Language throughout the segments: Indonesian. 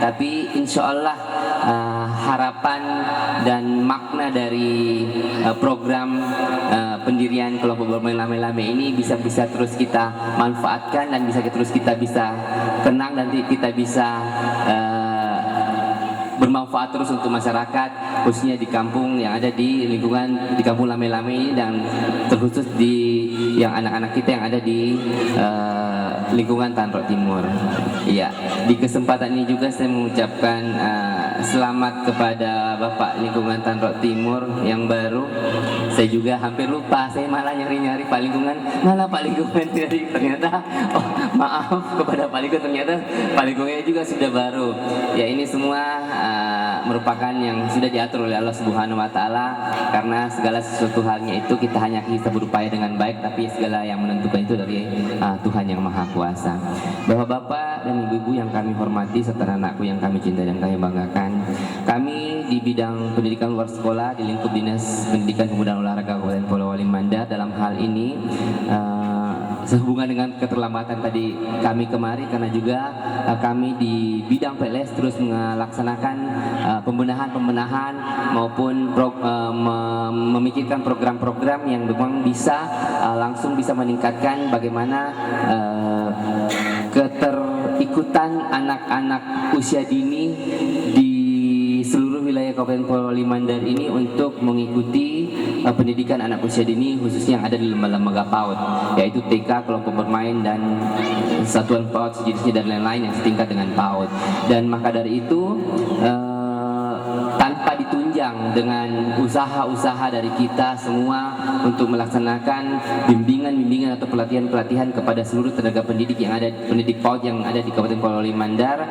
tapi insya Allah harapan dan makna dari program pendirian kelompok bermain lame-lame ini bisa terus kita manfaatkan dan terus kita bisa kenang dan kita bisa bermanfaat terus untuk masyarakat, khususnya di kampung yang ada di lingkungan di kampung lame-lame ini, dan terkhusus di yang anak-anak kita yang ada di lingkungan Tanrok Timur. Iya, di kesempatan ini juga saya mengucapkan selamat kepada Bapak lingkungan Tanrok Timur yang baru. Saya juga hampir lupa, saya malah nyari-nyari Pak Lingkungan, malah Pak Lingkungan ternyata maaf kepada Pak Lingkungan, ternyata Pak Lingkungannya juga sudah baru. Ya, ini semua merupakan yang sudah diatur oleh Allah Subhanahu wa taala, karena segala sesuatu halnya itu kita hanya bisa berupaya dengan baik, tapi segala yang menentukan itu dari Tuhan yang Maha Kuasa. Bapak-bapak dan ibu-ibu yang kami hormati serta anakku yang kami cintai dan kami banggakan, kami di bidang pendidikan luar sekolah di lingkup Dinas Pendidikan Pemuda Olahraga Kabupaten Polewali Mandar dalam hal ini sehubungan dengan keterlambatan tadi kami kemari, karena juga kami di bidang PLS terus melaksanakan pembenahan maupun memikirkan program-program yang memang bisa langsung bisa meningkatkan bagaimana keterikutan anak-anak usia dini di seluruh wilayah Kabupaten Polewali Mandar ini untuk mengikuti pendidikan anak usia dini, khususnya yang ada di lembaga PAUD, yaitu TK, kelompok bermain, dan satuan PAUD sejenisnya dan lain-lain yang setingkat dengan PAUD. Dan maka dari itu tanpa ditunjang dengan usaha-usaha dari kita semua untuk melaksanakan bimbingan atau pelatihan-pelatihan kepada seluruh tenaga pendidik yang ada, pendidik PAUD yang ada di Kabupaten Polewali Mandar,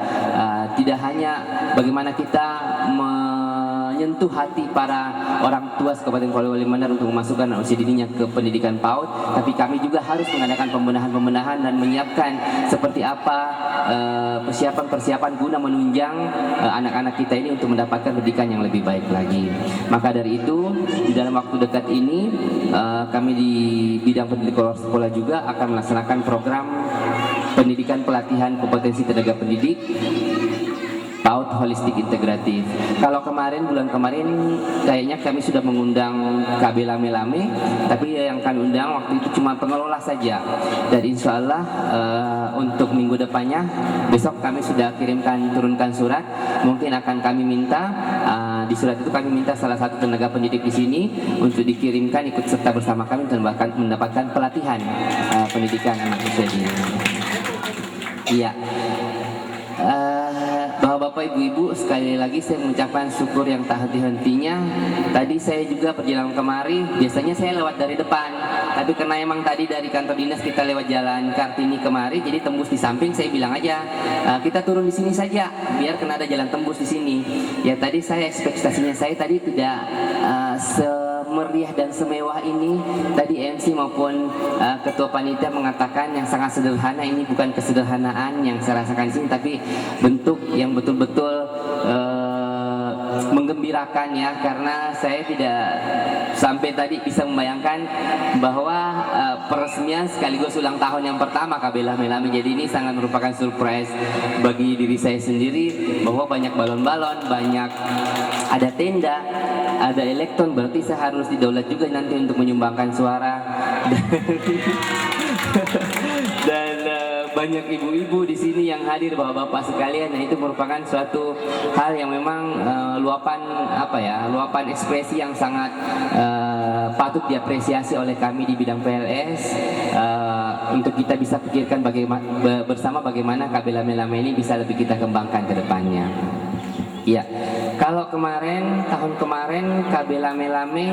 tidak hanya bagaimana kita menyentuh hati para orang tua Kabupaten Polewali Mandar untuk memasukkan anak usia dininya ke pendidikan PAUD, tapi kami juga harus mengadakan pembenahan dan menyiapkan seperti apa persiapan guna menunjang anak-anak kita ini untuk mendapatkan pendidikan yang lebih baik lagi. Maka dari itu, di dalam waktu dekat ini kami di bidang pendidikan luar sekolah juga akan melaksanakan program pendidikan pelatihan kompetensi tenaga pendidik PAUD holistik integratif. Kalau bulan kemarin kayaknya kami sudah mengundang KB Lame-Lame, tapi yang kami undang waktu itu cuma pengelola saja. Dan insya Allah untuk minggu depannya, besok kami sudah turunkan surat. Mungkin akan kami minta di surat itu kami minta salah satu tenaga pendidik di sini untuk dikirimkan ikut serta bersama kami dan bahkan mendapatkan pelatihan pendidikan anak usia dini. Iya. Bapak ibu-ibu, sekali lagi saya mengucapkan syukur yang tak henti-hentinya. Tadi saya juga perjalanan kemari, biasanya saya lewat dari depan, tapi karena emang tadi dari kantor dinas kita lewat jalan Kartini kemari, jadi tembus di samping. Saya bilang aja kita turun di sini saja, biar kena ada jalan tembus di sini. Ya tadi saya ekspektasinya saya tadi tidak semeriah dan semewah ini. Tadi MC maupun ketua panitia mengatakan yang sangat sederhana. Ini bukan kesederhanaan yang saya rasakan di sini, tapi bentuk yang betul-betul menggembirakan ya, karena saya tidak sampai tadi bisa membayangkan bahwa peresmian sekaligus ulang tahun yang pertama KB Lame-Lame. Jadi ini sangat merupakan surprise bagi diri saya sendiri, bahwa banyak balon-balon, banyak ada tenda, ada elektron, berarti saya harus didaulat juga nanti untuk menyumbangkan suara dan banyak ibu-ibu di sini yang hadir, bapak-bapak sekalian. Nah, itu merupakan suatu hal yang memang luapan ekspresi yang sangat patut diapresiasi oleh kami di bidang PLS, untuk kita bisa pikirkan bersama bagaimana KB Lame-Lame ini bisa lebih kita kembangkan ke depannya. Ya, kalau tahun kemarin KB Lame-Lame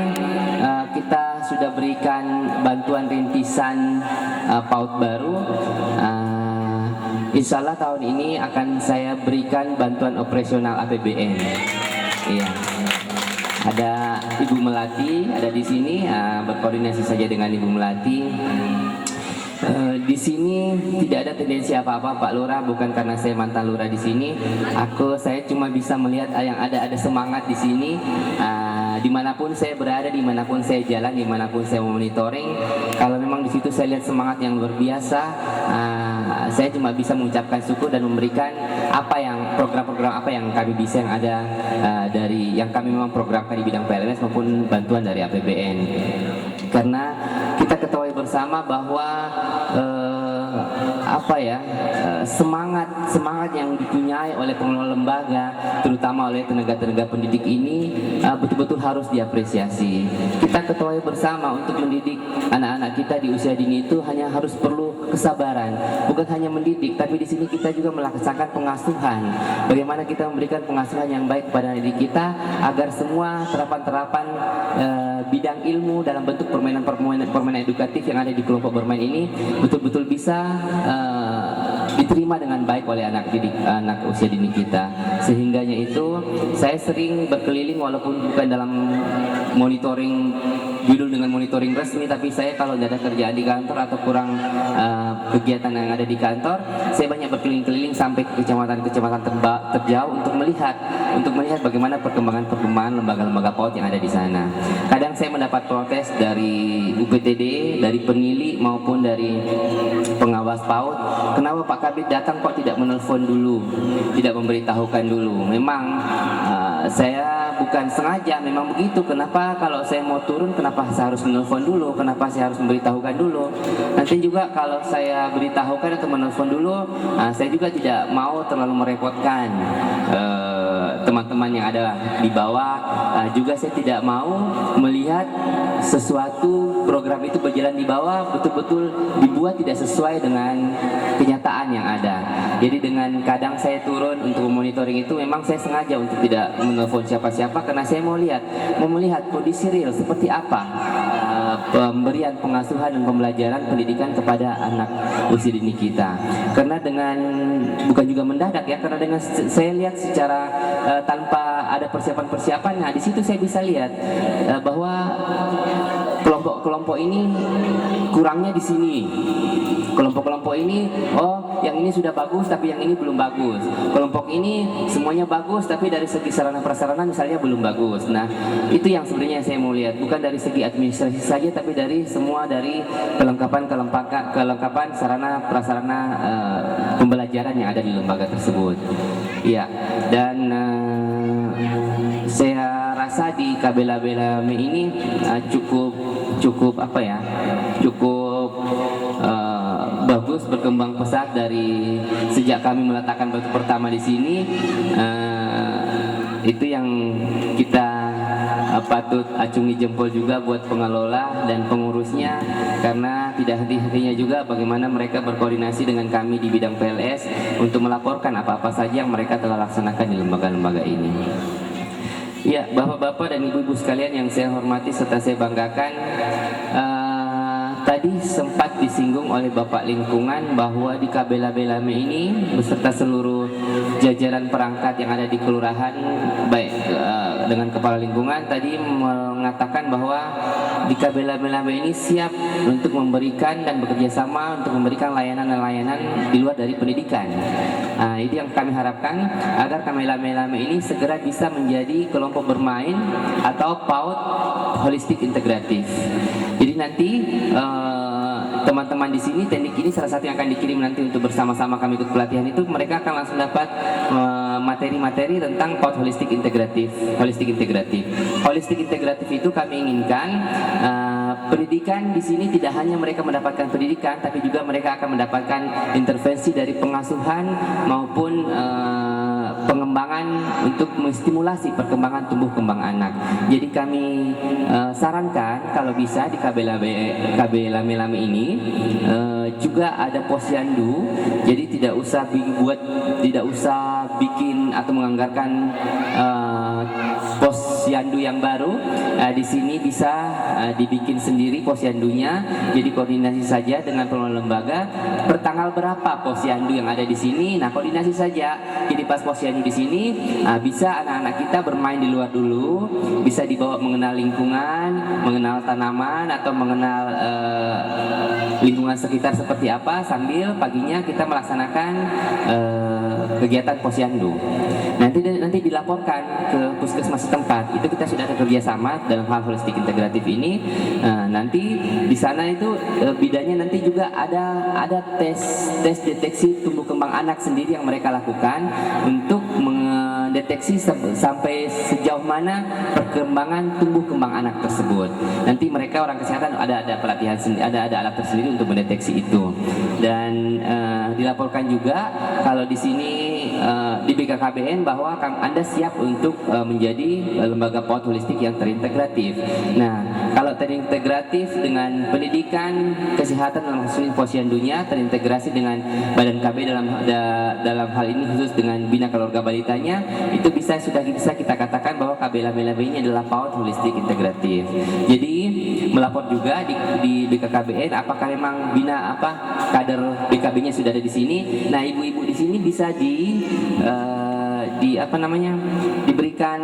kita sudah berikan bantuan rintisan PAUD baru. Insya Allah tahun ini akan saya berikan bantuan operasional APBN. Iya. Ada Ibu Melati ada di sini, berkoordinasi saja dengan Ibu Melati. Di sini tidak ada tendensi apa-apa Pak Lurah, bukan karena saya mantan lurah di sini. Saya cuma bisa melihat yang ada semangat di sini. Dimanapun saya berada, dimanapun saya jalan, dimanapun saya monitoring, kalau memang di situ saya lihat semangat yang luar biasa, saya cuma bisa mengucapkan syukur dan memberikan apa yang program-program apa yang kami bisa, yang ada dari yang kami memang programkan di bidang PLMS maupun bantuan dari APBN. Karena kita ketahui bersama bahwa semangat yang dipunyai oleh pengelola lembaga, terutama oleh tenaga-tenaga pendidik ini betul-betul harus diapresiasi. Kita ketahui bersama untuk mendidik anak-anak kita di usia dini itu hanya harus perlu kesabaran, bukan hanya mendidik, tapi di sini kita juga melaksanakan pengasuhan. Bagaimana kita memberikan pengasuhan yang baik kepada anak didik kita agar semua terapan-terapan bidang ilmu dalam bentuk permainan edukatif yang ada di kelompok bermain ini betul-betul bisa diterima dengan baik oleh anak usia dini kita. Sehingganya itu saya sering berkeliling walaupun bukan dalam monitoring judul dengan monitoring resmi, tapi saya kalau tidak ada kerjaan di kantor atau kurang kegiatan yang ada di kantor, saya banyak berkeliling-keliling sampai ke kecamatan-kecamatan terjauh untuk melihat bagaimana perkembangan lembaga-lembaga PAUD yang ada di sana. Kadang saya mendapat protes dari UPTD, dari penili maupun dari pengawas PAUD, kenapa Pak Kabid datang kok tidak menelpon dulu, tidak memberitahukan dulu. Memang saya bukan sengaja, memang begitu. Kenapa kalau saya mau turun, kenapa saya harus menelpon dulu, kenapa saya harus memberitahukan dulu. Nanti juga kalau saya beritahukan atau menelpon dulu, saya juga tidak mau terlalu merepotkan teman-teman yang ada di bawah. Juga saya tidak mau melihat sesuatu program itu berjalan di bawah betul-betul dibuat tidak sesuai dengan kenyataan yang ada. Jadi dengan kadang saya turun untuk monitoring itu memang saya sengaja untuk tidak menelpon siapa-siapa, karena saya mau melihat kondisi real seperti apa pemberian pengasuhan dan pembelajaran pendidikan kepada anak usia dini kita. Karena dengan bukan juga mendadak ya, karena dengan saya lihat secara tanpa ada persiapan-persiapan, nah di situ saya bisa lihat bahwa kelompok-kelompok ini kurangnya di sini. Kelompok-kelompok ini, yang ini sudah bagus tapi yang ini belum bagus. Kelompok ini semuanya bagus tapi dari segi sarana prasarana misalnya belum bagus. Nah, itu yang sebenarnya saya mau lihat, bukan dari segi administrasi saja tapi dari semua, dari kelengkapan sarana prasarana pembelajaran yang ada di lembaga tersebut. Iya, dan saya rasa di KBLAB ini cukup bagus, berkembang pesat dari sejak kami meletakkan batu pertama di sini. Itu yang kita patut acungi jempol juga buat pengelola dan pengurusnya, karena tidak henti-hentinya juga bagaimana mereka berkoordinasi dengan kami di bidang PLS untuk melaporkan apa-apa saja yang mereka telah laksanakan di lembaga-lembaga ini. Ya, bapak-bapak dan ibu-ibu sekalian yang saya hormati serta saya banggakan, tadi sempat disinggung oleh Bapak Lingkungan bahwa di KBLAB ini beserta seluruh jajaran perangkat yang ada di kelurahan, baik dengan Kepala Lingkungan tadi mengatakan bahwa di KBLAB ini siap untuk memberikan dan bekerja sama untuk memberikan layanan-layanan di luar dari pendidikan. Itu yang kami harapkan agar KBLAB ini segera bisa menjadi kelompok bermain atau PAUD holistik integratif. Jadi nanti teman-teman di sini, teknik ini salah satu yang akan dikirim nanti untuk bersama-sama kami ikut pelatihan itu, mereka akan langsung dapat materi-materi tentang PAUD holistik integratif. Holistik integratif itu kami inginkan pendidikan di sini tidak hanya mereka mendapatkan pendidikan, tapi juga mereka akan mendapatkan intervensi dari pengasuhan maupun pengembangan untuk menstimulasi perkembangan tumbuh kembang anak. Jadi kami sarankan kalau bisa di KBLAB ini juga ada posyandu. Jadi tidak usah bikin atau menganggarkan posyandu yang baru. Di sini bisa dibikin sendiri posyandunya. Jadi koordinasi saja dengan pengelola lembaga. Pertanggal berapa posyandu yang ada di sini? Nah, koordinasi saja. Jadi pas posyandu di sini bisa anak-anak kita bermain di luar dulu, bisa dibawa mengenal lingkungan, mengenal tanaman atau mengenal lingkungan sekitar seperti apa, sambil paginya kita melaksanakan kegiatan posyandu. nanti dilaporkan ke puskesmas setempat. Itu kita sudah ada kerjasama dalam hal holistik integratif ini. Nanti di sana itu bidannya nanti juga ada tes deteksi tumbuh kembang anak sendiri yang mereka lakukan untuk mendeteksi sampai sejauh mana perkembangan tumbuh kembang anak tersebut. Nanti mereka orang kesehatan ada pelatihan sendiri, ada alat tersendiri untuk mendeteksi itu. Dan dilaporkan juga kalau di sini di BKKBN bahwa Anda siap untuk menjadi lembaga PAUD holistik yang terintegratif. Nah, kalau terintegratif dengan pendidikan, kesehatan dalam posyandunya, terintegrasi dengan Badan KB dalam hal ini khusus dengan Bina Keluarga Balitanya, itu sudah bisa kita katakan bahwa KB Lame-Lame ini adalah PAUD holistik integratif. Jadi melapor juga di BKKBN apakah memang bina kader BKB-nya sudah ada di sini. Nah, ibu-ibu di sini bisa diberikan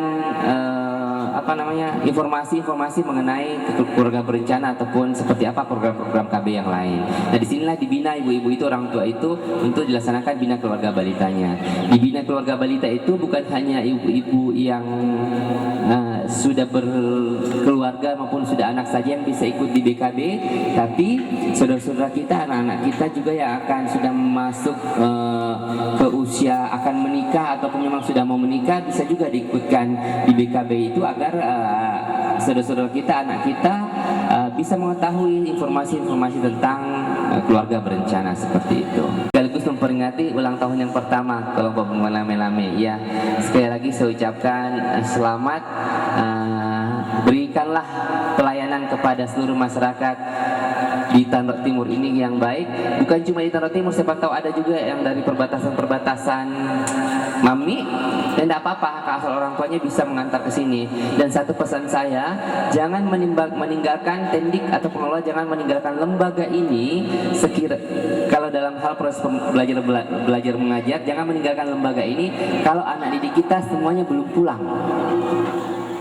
informasi mengenai keluarga berencana ataupun seperti apa program-program KB yang lain. Nah, disinilah dibina ibu-ibu itu, orang tua itu untuk dilaksanakan bina keluarga balitanya. Di bina keluarga balita itu bukan hanya ibu-ibu yang sudah berkeluarga maupun sudah anak saja yang bisa ikut di BKB, tapi saudara-saudara kita, anak-anak kita juga yang akan sudah masuk ke usia akan menikah ataupun memang sudah mau menikah bisa juga diikutkan di BKB itu agar saudara-saudara kita, anak kita bisa mengetahui informasi-informasi tentang keluarga berencana seperti itu. Sekaligus memperingati ulang tahun yang pertama kelompok Lame-Lame. Ya, sekali lagi saya ucapkan selamat. Berikanlah pelayanan kepada seluruh masyarakat di Tandok Timur ini yang baik. Bukan cuma di Tandok Timur, siapa tahu ada juga yang dari perbatasan Mami, dan tidak apa-apa asal orang tuanya bisa mengantar ke sini. Dan satu pesan saya, jangan meninggalkan tendik atau pengelola, jangan meninggalkan lembaga ini kalau dalam hal proses belajar mengajar, jangan meninggalkan lembaga ini kalau anak didik kita semuanya belum pulang.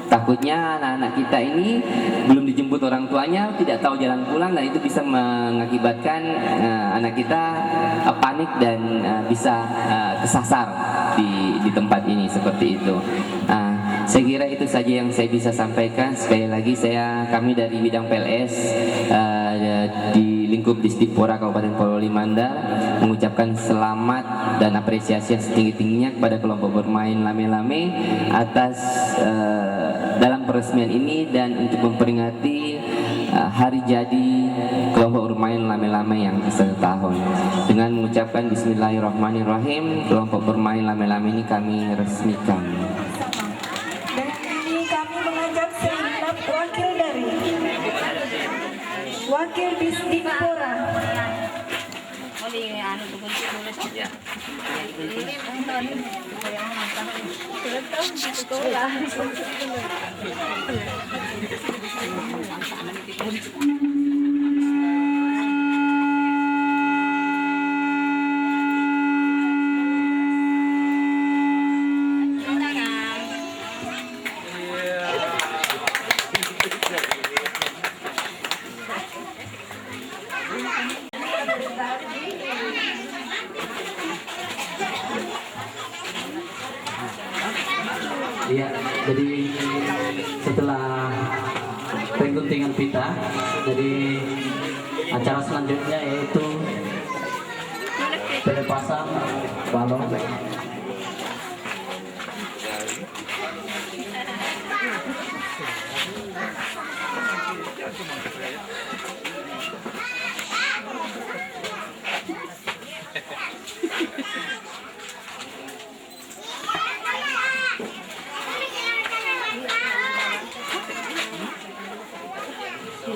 Takutnya anak-anak kita ini belum dijemput orang tuanya, tidak tahu jalan pulang, dan itu bisa mengakibatkan anak kita panik dan bisa kesasar di tempat ini seperti itu. Saya kira itu saja yang saya bisa sampaikan. Sekali lagi kami dari bidang PLS di lingkup Distipora Kabupaten Polewali Mandar mengucapkan selamat dan apresiasi yang setinggi-tingginya kepada kelompok bermain Lame-Lame atas dalam peresmian ini dan untuk memperingati hari jadi kelompok bermain Lame-Lame yang ke-1 tahun. Dengan mengucapkan Bismillahirrahmanirrahim, kelompok bermain Lame-Lame ini kami resmikan. Dengan ini kami mengajak segenap wakil Distipora. Iya, jadi setelah pengguntingan pita, jadi acara selanjutnya yaitu pelepasan balon.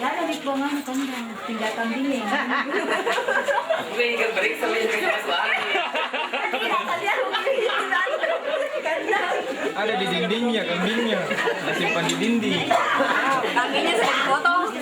Ada di bongan kan tindakan dia. Ada di dindingnya, kambingnya disimpan di dinding. Kambingnya saya potong.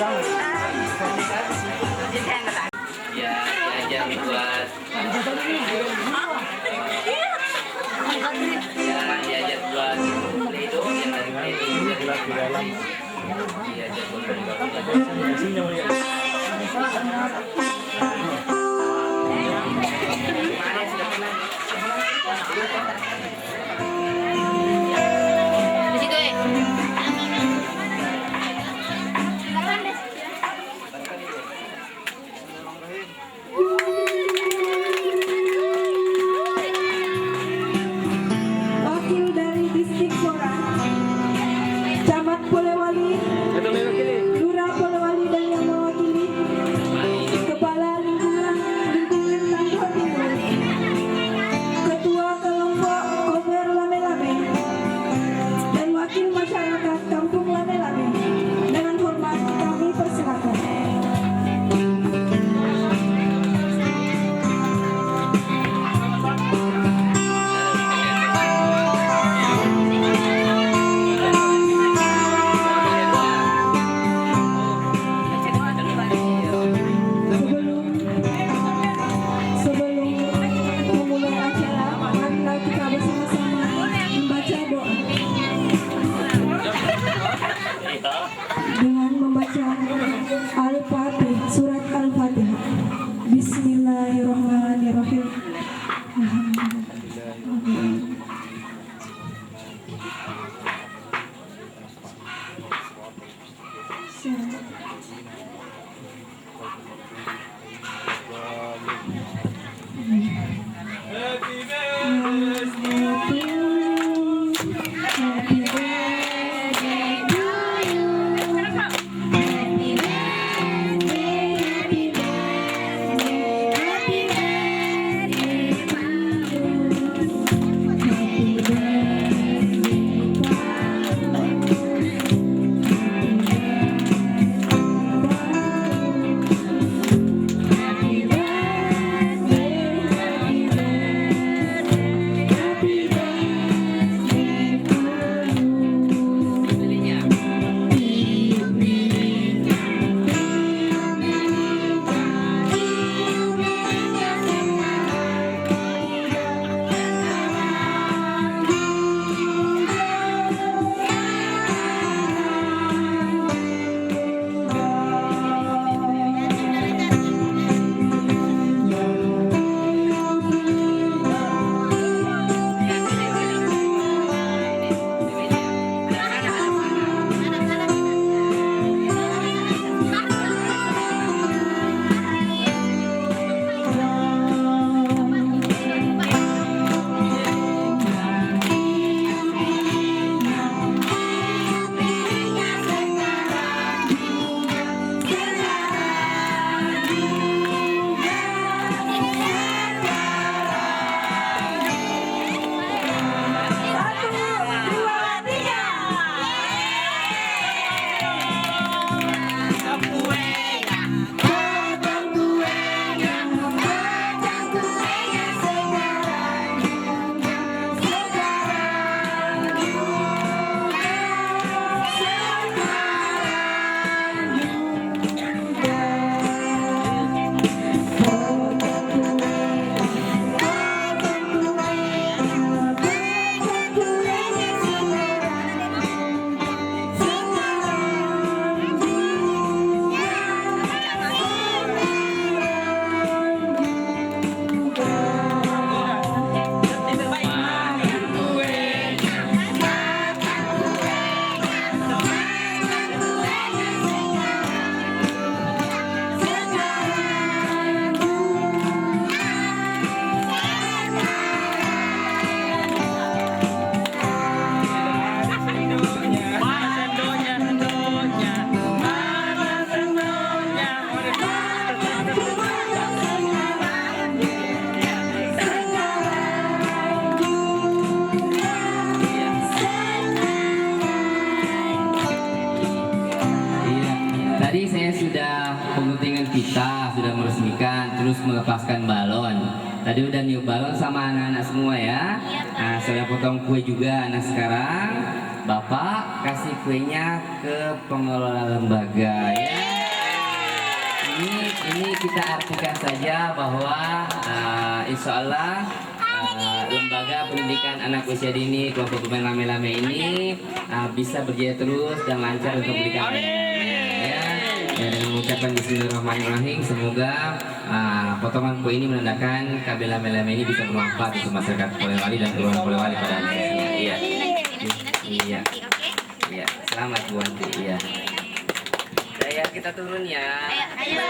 Ya, diajar buat ya diajar buat Play-Doh yang dari Play-Doh diajar buat Wakil dari Distrik Sora, Camat Polewali, Lurah Polewali dan yang mewakili, Kepala Lingkungan Tangguh Timur, Ketua Kelompok Koper Lame-Lame, dan Wakil Masyarakat Kampung Lame-Lame. Dengan hormat kami persilakan. Sebelum memulai acara, marilah kita bersama-sama membaca doa. Dengan membaca Al-Fatih, surat Al-Fatihah. Bismillahirrahmanirrahim. Happy birthday to you. Happy birthday, happy birthday, happy birthday to you. Happy Tadi saya sudah penguntingan kita sudah meresmikan, terus melepaskan balon. Tadi udah niup balon sama anak-anak semua ya. Nah, saya potong kue juga anak sekarang. Bapak kasih kuenya ke pengelola lembaga ya. Ini kita artikan saja bahwa insya Allah lembaga pendidikan anak usia dini kelompok pemain lame-lame ini bisa berjaya terus dan lancar untuk pendidikan ya. Dan mengucapkan bismillahirrahmanirrahim, semoga potongan kue ini menandakan KB lame-lame ini bisa bermanfaat untuk masyarakat Polewali dan keluarga Polewali pada akhirnya. Iya. Iya. Iya. Selamat Bu Wanti. Iya. Ya, kita turun ya. Ayo.